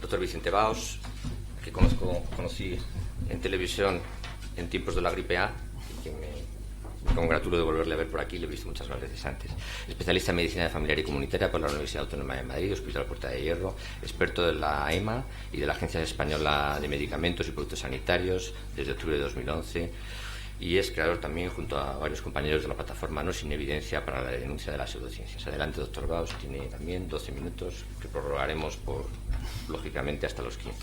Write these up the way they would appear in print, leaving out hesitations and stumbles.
doctor Vicente Baos, que conocí en televisión en tiempos de la gripe A y que me congratulo de volverle a ver por aquí, lo he visto muchas veces antes. Especialista en medicina familiar y comunitaria por la Universidad Autónoma de Madrid, Hospital Puerta de Hierro, experto de la EMA y de la Agencia Española de Medicamentos y Productos Sanitarios desde octubre de 2011, y es creador también, junto a varios compañeros, de la plataforma No Sin Evidencia para la denuncia de las pseudociencias. Adelante, doctor Baos, tiene también 12 minutos que prorrogaremos lógicamente hasta los 15.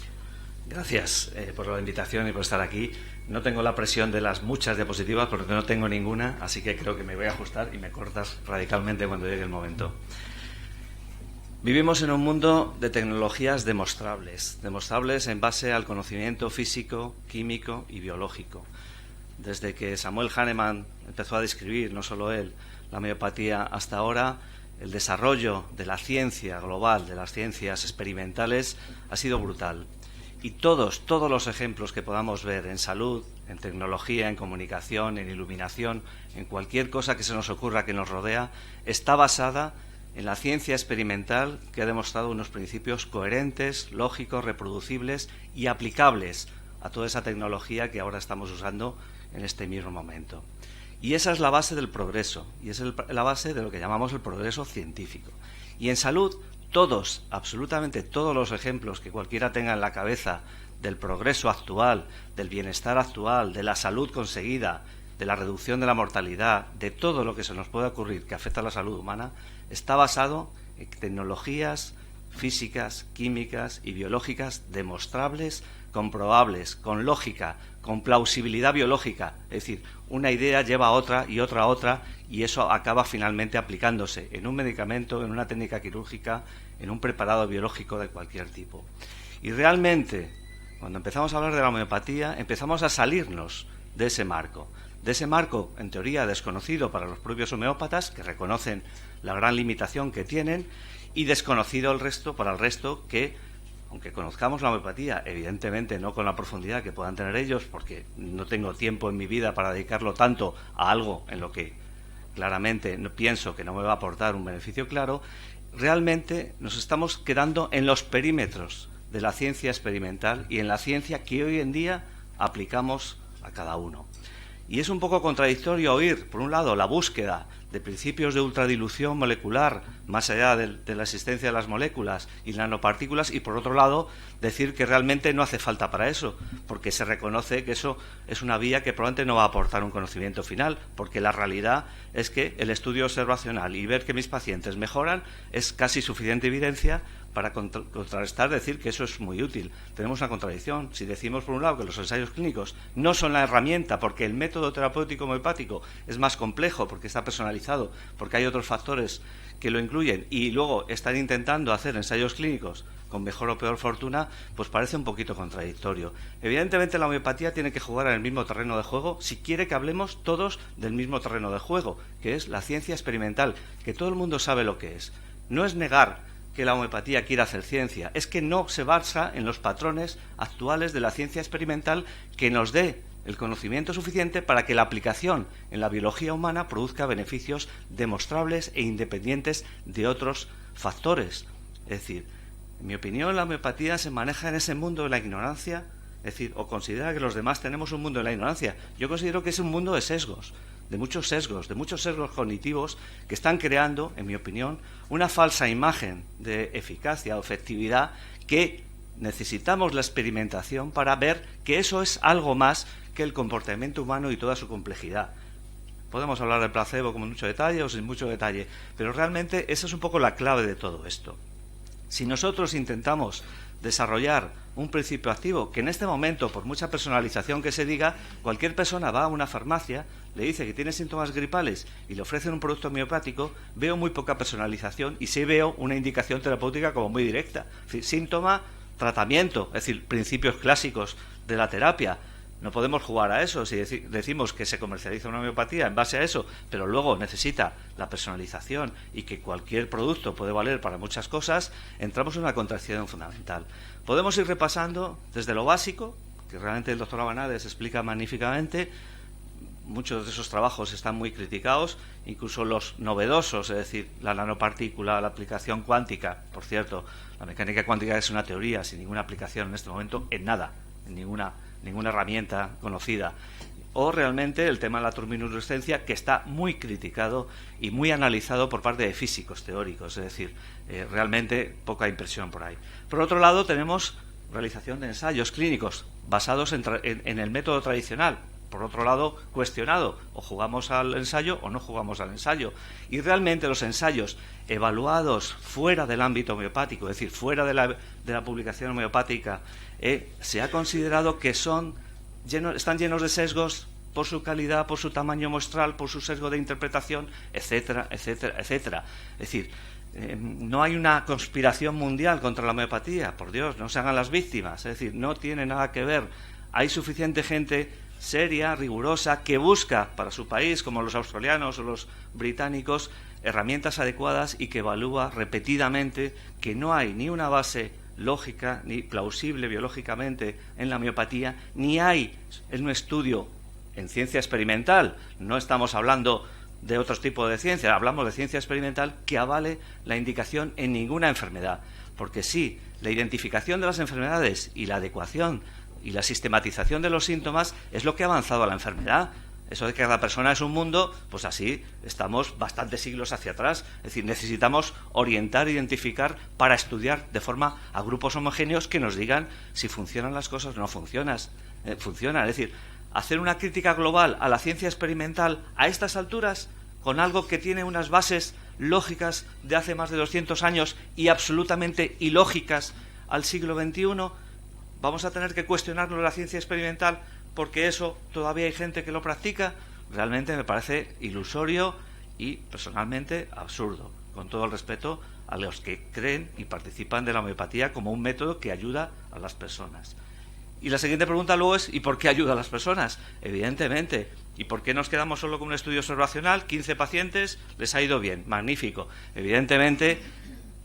Gracias por la invitación y por estar aquí. No tengo la presión de las muchas diapositivas porque no tengo ninguna, así que creo que me voy a ajustar y me cortas radicalmente cuando llegue el momento. Vivimos en un mundo de tecnologías demostrables en base al conocimiento físico, químico y biológico. Desde que Samuel Hahnemann empezó a describir, no solo él, la homeopatía hasta ahora, el desarrollo de la ciencia global, de las ciencias experimentales, ha sido brutal. Y todos los ejemplos que podamos ver en salud, en tecnología, en comunicación, en iluminación, en cualquier cosa que se nos ocurra que nos rodea, está basada en la ciencia experimental que ha demostrado unos principios coherentes, lógicos, reproducibles y aplicables a toda esa tecnología que ahora estamos usando en este mismo momento. Y esa es la base del progreso, y es la base de lo que llamamos el progreso científico. Y en salud, absolutamente todos los ejemplos que cualquiera tenga en la cabeza del progreso actual, del bienestar actual, de la salud conseguida, de la reducción de la mortalidad, de todo lo que se nos pueda ocurrir que afecta a la salud humana, está basado en tecnologías físicas, químicas y biológicas demostrables, comprobables, con lógica, con plausibilidad biológica. Es decir, una idea lleva a otra y otra a otra, y eso acaba finalmente aplicándose en un medicamento, en una técnica quirúrgica, en un preparado biológico de cualquier tipo. Y realmente, cuando empezamos a hablar de la homeopatía, empezamos a salirnos de ese marco, en teoría desconocido para los propios homeópatas, que reconocen la gran limitación que tienen, y desconocido para el resto que, aunque conozcamos la homeopatía, evidentemente no con la profundidad que puedan tener ellos, porque no tengo tiempo en mi vida para dedicarlo tanto a algo en lo que claramente pienso que no me va a aportar un beneficio claro, realmente nos estamos quedando en los perímetros de la ciencia experimental y en la ciencia que hoy en día aplicamos a cada uno. Y es un poco contradictorio oír, por un lado, la búsqueda de principios de ultradilución molecular, más allá de la existencia de las moléculas y nanopartículas, y por otro lado, decir que realmente no hace falta para eso, porque se reconoce que eso es una vía que probablemente no va a aportar un conocimiento final, porque la realidad es que el estudio observacional y ver que mis pacientes mejoran es casi suficiente evidencia para contrarrestar, decir que eso es muy útil. Tenemos una contradicción. Si decimos, por un lado, que los ensayos clínicos no son la herramienta, porque el método terapéutico homeopático es más complejo, porque está personalizado, porque hay otros factores que lo incluyen, y luego están intentando hacer ensayos clínicos con mejor o peor fortuna, pues parece un poquito contradictorio. Evidentemente la homeopatía tiene que jugar en el mismo terreno de juego si quiere que hablemos todos del mismo terreno de juego, que es la ciencia experimental, que todo el mundo sabe lo que es. No es negar que la homeopatía quiera hacer ciencia, es que no se basa en los patrones actuales de la ciencia experimental que nos dé el conocimiento suficiente para que la aplicación en la biología humana produzca beneficios demostrables e independientes de otros factores. Es decir, en mi opinión, la homeopatía se maneja en ese mundo de la ignorancia, es decir, o considera que los demás tenemos un mundo de la ignorancia. Yo considero que es un mundo de sesgos, de muchos sesgos cognitivos que están creando, en mi opinión, una falsa imagen de eficacia o efectividad, que necesitamos la experimentación para ver que eso es algo más que el comportamiento humano y toda su complejidad. Podemos hablar del placebo con mucho detalle o sin mucho detalle, pero realmente esa es un poco la clave de todo esto. Si nosotros intentamos desarrollar un principio activo, que en este momento, por mucha personalización que se diga, cualquier persona va a una farmacia, le dice que tiene síntomas gripales y le ofrecen un producto homeopático, veo muy poca personalización y sí veo una indicación terapéutica como muy directa. Es decir, síntoma, tratamiento, es decir, principios clásicos de la terapia. No podemos jugar a eso. Si decimos que se comercializa una homeopatía en base a eso, pero luego necesita la personalización y que cualquier producto puede valer para muchas cosas, entramos en una contradicción fundamental. Podemos ir repasando desde lo básico, que realmente el doctor Abanades explica magníficamente, muchos de esos trabajos están muy criticados, incluso los novedosos, es decir, la nanopartícula, la aplicación cuántica. Por cierto, la mecánica cuántica es una teoría sin ninguna aplicación en este momento en nada, en ninguna herramienta conocida. O realmente el tema de la turbiluminiscencia, que está muy criticado y muy analizado por parte de físicos teóricos, es decir, realmente poca impresión por ahí. Por otro lado, tenemos realización de ensayos clínicos basados en el método tradicional. Por otro lado, cuestionado, o jugamos al ensayo o no jugamos al ensayo. Y realmente los ensayos evaluados fuera del ámbito homeopático, es decir, fuera de la publicación homeopática, se ha considerado que están llenos de sesgos por su calidad, por su tamaño muestral, por su sesgo de interpretación, etcétera, etcétera, etcétera. Es decir, no hay una conspiración mundial contra la homeopatía, por Dios, no se hagan las víctimas, es decir, no tiene nada que ver. Hay suficiente gente seria, rigurosa, que busca para su país, como los australianos o los británicos, herramientas adecuadas y que evalúa repetidamente que no hay ni una base lógica ni plausible biológicamente en la homeopatía, ni hay en un estudio en ciencia experimental, no estamos hablando de otros tipos de ciencia, hablamos de ciencia experimental, que avale la indicación en ninguna enfermedad. Porque sí, la identificación de las enfermedades y la adecuación y la sistematización de los síntomas es lo que ha avanzado a la enfermedad. Eso de que cada persona es un mundo, pues así estamos bastantes siglos hacia atrás. Es decir, necesitamos orientar, identificar para estudiar de forma a grupos homogéneos que nos digan si funcionan las cosas o no funcionan. Es decir, hacer una crítica global a la ciencia experimental a estas alturas, con algo que tiene unas bases lógicas de hace más de 200 años y absolutamente ilógicas al siglo XXI, vamos a tener que cuestionarlo la ciencia experimental porque eso todavía hay gente que lo practica. Realmente me parece ilusorio y personalmente absurdo, con todo el respeto a los que creen y participan de la homeopatía como un método que ayuda a las personas. Y la siguiente pregunta luego es, ¿y por qué ayuda a las personas? Evidentemente. ¿Y por qué nos quedamos solo con un estudio observacional? 15 pacientes, les ha ido bien, magnífico. Evidentemente,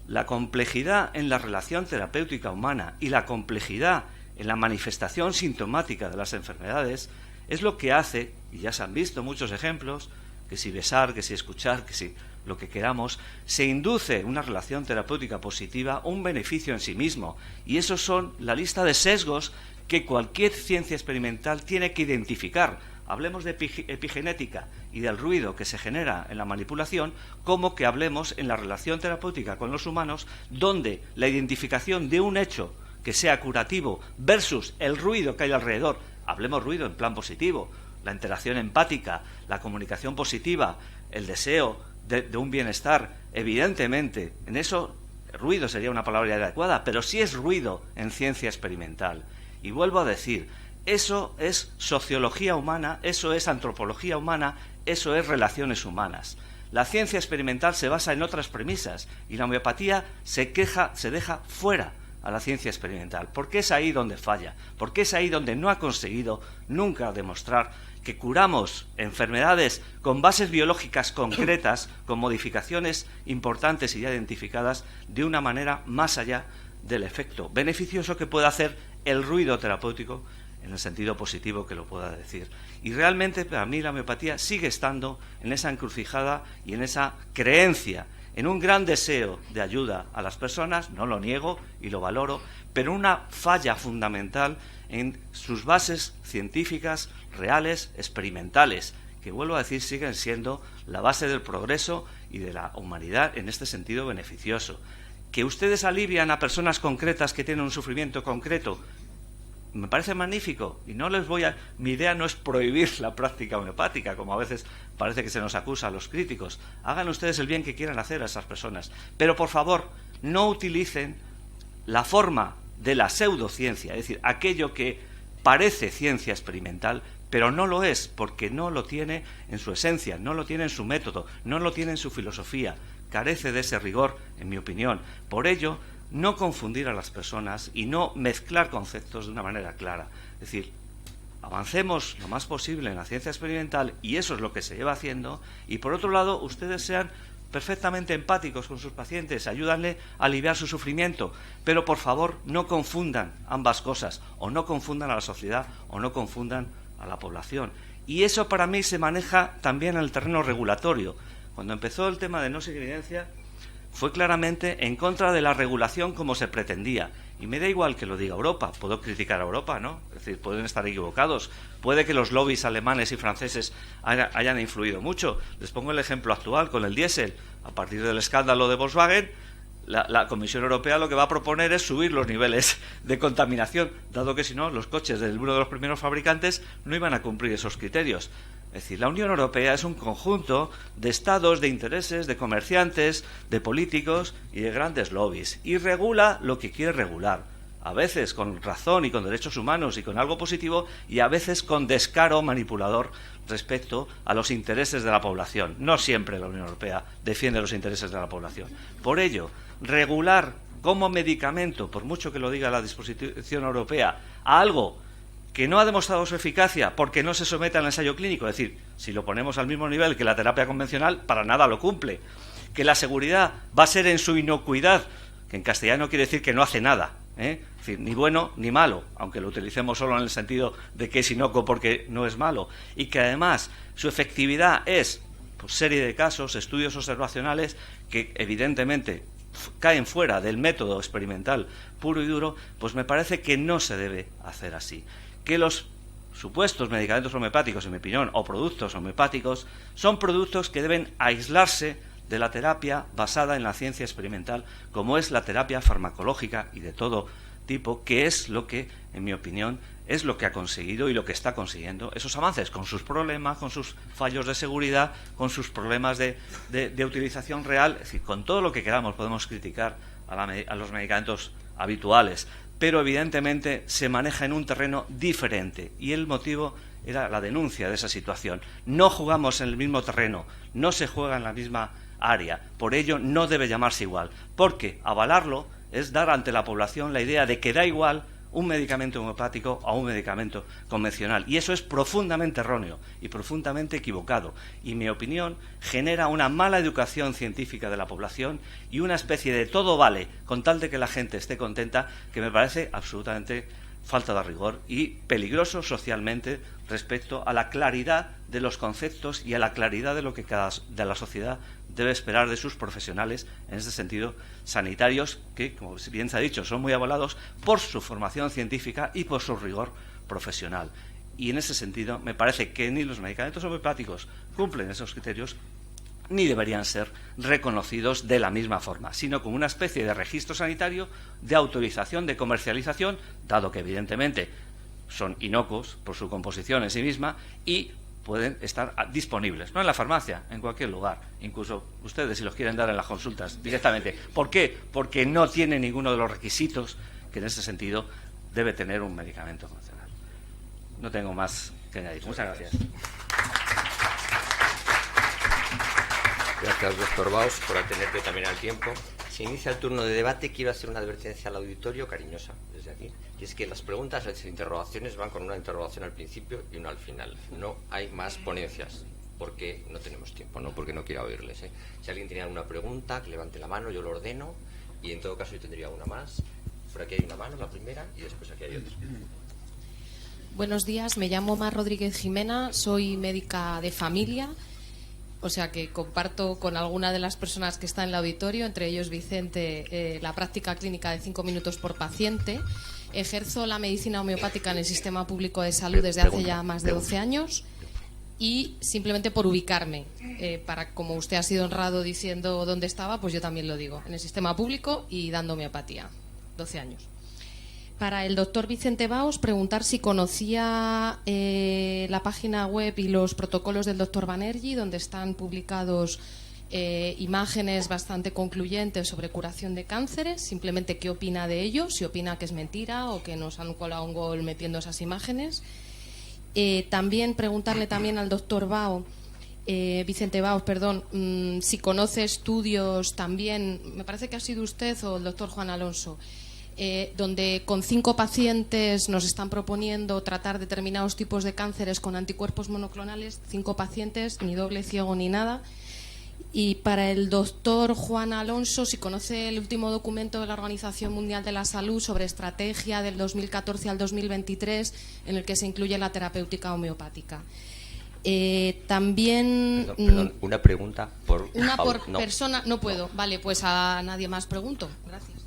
la complejidad en la relación terapéutica humana y la complejidad en la manifestación sintomática de las enfermedades es lo que hace, y ya se han visto muchos ejemplos, que si besar, que si escuchar, que si lo que queramos, se induce una relación terapéutica positiva, un beneficio en sí mismo. Y esos son la lista de sesgos que cualquier ciencia experimental tiene que identificar. Hablemos de epigenética y del ruido que se genera en la manipulación, como que hablemos en la relación terapéutica con los humanos, donde la identificación de un hecho que sea curativo versus el ruido que hay alrededor, hablemos ruido en plan positivo, la interacción empática, la comunicación positiva, el deseo de un bienestar, evidentemente, en eso ruido sería una palabra adecuada, pero sí es ruido en ciencia experimental. Y vuelvo a decir, eso es sociología humana, eso es antropología humana, eso es relaciones humanas. La ciencia experimental se basa en otras premisas y la homeopatía se deja fuera a la ciencia experimental, porque es ahí donde falla, porque es ahí donde no ha conseguido nunca demostrar que curamos enfermedades con bases biológicas concretas, con modificaciones importantes y ya identificadas, de una manera más allá del efecto beneficioso que pueda hacer el ruido terapéutico, en el sentido positivo que lo pueda decir. Y realmente para mí la homeopatía sigue estando en esa encrucijada y en esa creencia, en un gran deseo de ayuda a las personas, no lo niego y lo valoro, pero una falla fundamental en sus bases científicas, reales, experimentales, que vuelvo a decir siguen siendo la base del progreso y de la humanidad en este sentido beneficioso. Que ustedes alivian a personas concretas que tienen un sufrimiento concreto, me parece magnífico, y no les voy a... Mi idea no es prohibir la práctica homeopática, como a veces parece que se nos acusa a los críticos. Hagan ustedes el bien que quieran hacer a esas personas, pero por favor, no utilicen la forma de la pseudociencia, es decir, aquello que parece ciencia experimental, pero no lo es, porque no lo tiene en su esencia, no lo tiene en su método, no lo tiene en su filosofía, carece de ese rigor, en mi opinión. Por ello, no confundir a las personas y no mezclar conceptos de una manera clara. Es decir, avancemos lo más posible en la ciencia experimental, y eso es lo que se lleva haciendo, y por otro lado, ustedes sean perfectamente empáticos con sus pacientes, ayúdanle a aliviar su sufrimiento, pero por favor no confundan ambas cosas, o no confundan a la sociedad, o no confundan a la población. Y eso para mí se maneja también en el terreno regulatorio. Cuando empezó el tema de no sin evidencia, fue claramente en contra de la regulación como se pretendía. Y me da igual que lo diga Europa, puedo criticar a Europa, ¿no? Es decir, pueden estar equivocados. Puede que los lobbies alemanes y franceses hayan influido mucho. Les pongo el ejemplo actual con el diésel. A partir del escándalo de Volkswagen, la Comisión Europea lo que va a proponer es subir los niveles de contaminación, dado que si no, los coches de uno de los primeros fabricantes no iban a cumplir esos criterios. Es decir, la Unión Europea es un conjunto de estados, de intereses, de comerciantes, de políticos y de grandes lobbies. Y regula lo que quiere regular. A veces con razón y con derechos humanos y con algo positivo, y a veces con descaro manipulador respecto a los intereses de la población. No siempre la Unión Europea defiende los intereses de la población. Por ello, regular como medicamento, por mucho que lo diga la disposición europea, a algo que no ha demostrado su eficacia porque no se somete al ensayo clínico, es decir, si lo ponemos al mismo nivel que la terapia convencional, para nada lo cumple. Que la seguridad va a ser en su inocuidad, que en castellano quiere decir que no hace nada, es decir, ni bueno ni malo, aunque lo utilicemos solo en el sentido de que es inocuo porque no es malo, y que además su efectividad es, por serie de casos, estudios observacionales que evidentemente caen fuera del método experimental puro y duro, pues me parece que no se debe hacer así. Que los supuestos medicamentos homeopáticos, en mi opinión, o productos homeopáticos, son productos que deben aislarse de la terapia basada en la ciencia experimental, como es la terapia farmacológica y de todo tipo, que es lo que, en mi opinión, es lo que ha conseguido y lo que está consiguiendo esos avances, con sus problemas, con sus fallos de seguridad, con sus problemas de utilización real. Es decir, con todo lo que queramos podemos criticar a los medicamentos habituales, pero evidentemente se maneja en un terreno diferente y el motivo era la denuncia de esa situación. No jugamos en el mismo terreno, no se juega en la misma área, por ello no debe llamarse igual, porque avalarlo es dar ante la población la idea de que da igual un medicamento homeopático a un medicamento convencional, y eso es profundamente erróneo y profundamente equivocado, y en mi opinión genera una mala educación científica de la población y una especie de todo vale con tal de que la gente esté contenta, que me parece absolutamente falta de rigor y peligroso socialmente respecto a la claridad de los conceptos y a la claridad de lo que de la sociedad debe esperar de sus profesionales, en ese sentido, sanitarios, que, como bien se ha dicho, son muy avalados por su formación científica y por su rigor profesional. Y en ese sentido, me parece que ni los medicamentos homeopáticos cumplen esos criterios, ni deberían ser reconocidos de la misma forma, sino como una especie de registro sanitario de autorización de comercialización, dado que evidentemente son inocuos por su composición en sí misma y pueden estar disponibles, no en la farmacia, en cualquier lugar, incluso ustedes si los quieren dar en las consultas directamente. ¿Por qué? Porque no tiene ninguno de los requisitos que en ese sentido debe tener un medicamento convencional. No tengo más que añadir. Muchas gracias. Gracias, doctor Baus, por atenerte también al tiempo. Se inicia el turno de debate. Quiero hacer una advertencia al auditorio, cariñosa, desde aquí. Y es que las preguntas, las interrogaciones van con una interrogación al principio y una al final. No hay más ponencias, porque no tenemos tiempo, no porque no quiera oírles. Si alguien tiene alguna pregunta, que levante la mano, yo lo ordeno. Y en todo caso yo tendría una más. Por aquí hay una mano, la primera, y después aquí hay otra. Buenos días, me llamo Mar Rodríguez Jimena, soy médica de familia. O sea que comparto con alguna de las personas que están en el auditorio, entre ellos Vicente, la práctica clínica de 5 minutos por paciente. Ejerzo la medicina homeopática en el sistema público de salud desde hace ya más de 12 años. Y simplemente por ubicarme, para como usted ha sido honrado diciendo dónde estaba, pues yo también lo digo, en el sistema público y dando homeopatía, 12 años. Para el doctor Vicente Baus, preguntar si conocía la página web y los protocolos del doctor Banerjee, donde están publicados imágenes bastante concluyentes sobre curación de cánceres. Simplemente qué opina de ello, si opina que es mentira o que nos han colado un gol metiendo esas imágenes. También preguntarle también al doctor Vicente Baus, si conoce estudios también, me parece que ha sido usted o el doctor Juan Alonso, donde con 5 pacientes nos están proponiendo tratar determinados tipos de cánceres con anticuerpos monoclonales, 5 pacientes, ni doble ciego ni nada. Y para el doctor Juan Alonso, si conoce el último documento de la Organización Mundial de la Salud sobre estrategia del 2014 al 2023, en el que se incluye la terapéutica homeopática. También... Perdón, una pregunta por... Una por no. persona, no puedo. Vale, pues a nadie más pregunto. Gracias.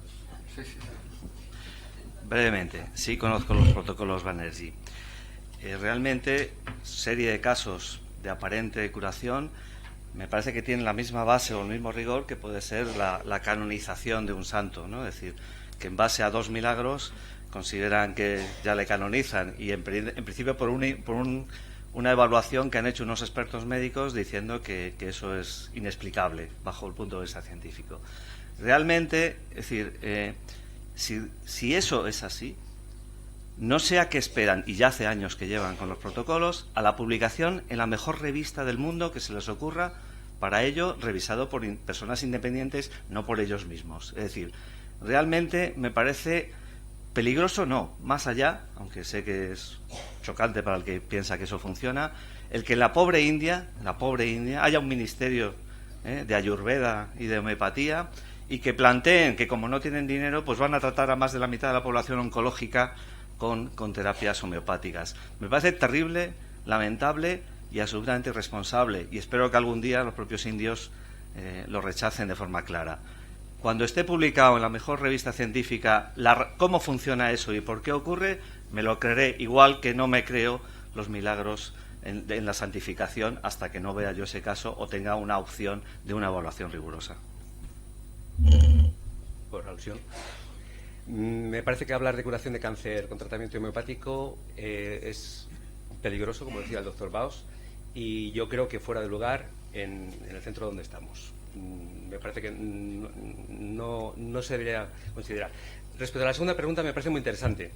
Brevemente, sí conozco los protocolos Banerjee. Realmente, serie de casos de aparente curación me parece que tienen la misma base o el mismo rigor que puede ser la canonización de un santo, ¿no? Es decir, que en base a 2 milagros consideran que ya le canonizan y en principio por una evaluación que han hecho unos expertos médicos diciendo que eso es inexplicable bajo el punto de vista científico. Realmente, es decir, si eso es así, no sé a qué esperan, y ya hace años que llevan con los protocolos, a la publicación en la mejor revista del mundo que se les ocurra, para ello revisado por personas independientes, no por ellos mismos. Es decir, realmente me parece peligroso, no, más allá, aunque sé que es chocante para el que piensa que eso funciona, el que en la pobre India haya un ministerio de Ayurveda y de homeopatía y que planteen que como no tienen dinero, pues van a tratar a más de la mitad de la población oncológica con terapias homeopáticas. Me parece terrible, lamentable y absolutamente irresponsable, y espero que algún día los propios indios lo rechacen de forma clara. Cuando esté publicado en la mejor revista científica cómo funciona eso y por qué ocurre, me lo creeré, igual que no me creo los milagros en la santificación hasta que no vea yo ese caso o tenga una opción de una evaluación rigurosa. Por alusión. Me parece que hablar de curación de cáncer con tratamiento homeopático es peligroso, como decía el doctor Baos, y yo creo que fuera de lugar en el centro donde estamos. Me parece que no se debería considerar. Respecto a la segunda pregunta, me parece muy interesante.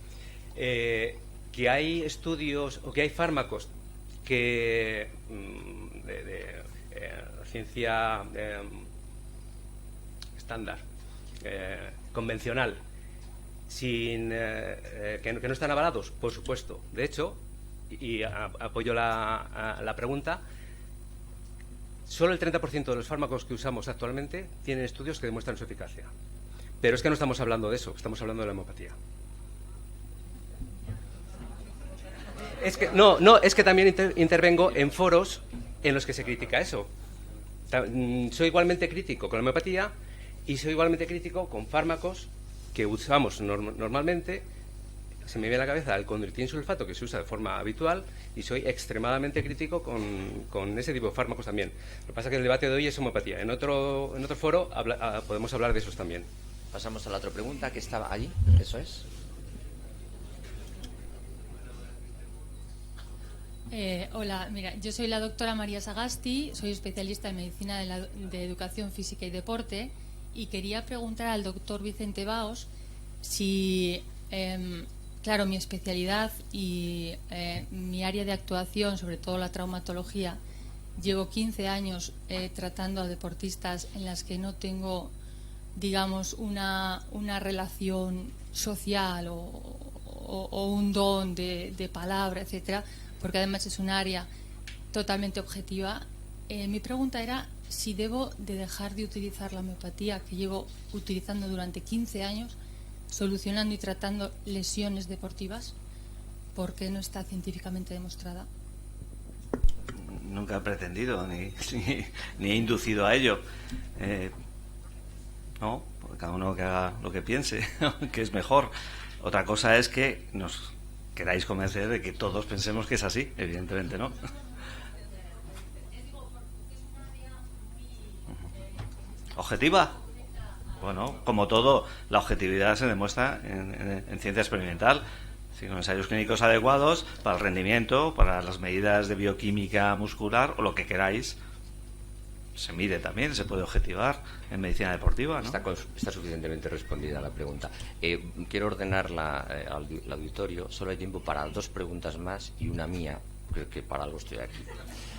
Que hay estudios o que hay fármacos que de ciencia estándar, convencional, que no están avalados, por supuesto. De hecho, y apoyo la pregunta, solo el 30% de los fármacos que usamos actualmente tienen estudios que demuestran su eficacia. Pero es que no estamos hablando de eso, estamos hablando de la homeopatía. Es que también intervengo en foros en los que se critica eso. Soy igualmente crítico con la homeopatía y soy igualmente crítico con fármacos que usamos normalmente. Se me viene a la cabeza el condroitin sulfato, que se usa de forma habitual, y soy extremadamente crítico con ese tipo de fármacos también. Lo que pasa es que el debate de hoy es homeopatía. En otro foro podemos hablar de esos también. Pasamos a la otra pregunta que estaba allí. Eso es. Hola, mira, yo soy la doctora María Sagasti, soy especialista en medicina de educación física y deporte, y quería preguntar al doctor Vicente Baos si, claro, mi especialidad y mi área de actuación, sobre todo la traumatología, llevo 15 años tratando a deportistas en las que no tengo, digamos, una relación social o un don de palabra, etcétera, porque además es un área totalmente objetiva. Mi pregunta era si debo de dejar de utilizar la homeopatía que llevo utilizando durante 15 años, solucionando y tratando lesiones deportivas, porque no está científicamente demostrada. Nunca he pretendido ni he inducido a ello. No, cada uno que haga lo que piense, que es mejor. Otra cosa es que nos queráis convencer de que todos pensemos que es así, evidentemente no. ¿Objetiva? Bueno, como todo, la objetividad se demuestra en ciencia experimental, con ensayos clínicos adecuados para el rendimiento, para las medidas de bioquímica muscular o lo que queráis. Se mide también, se puede objetivar en medicina deportiva, ¿no? Está suficientemente respondida la pregunta. Quiero ordenar al auditorio. Solo hay tiempo para 2 preguntas más y una mía, porque para algo estoy aquí.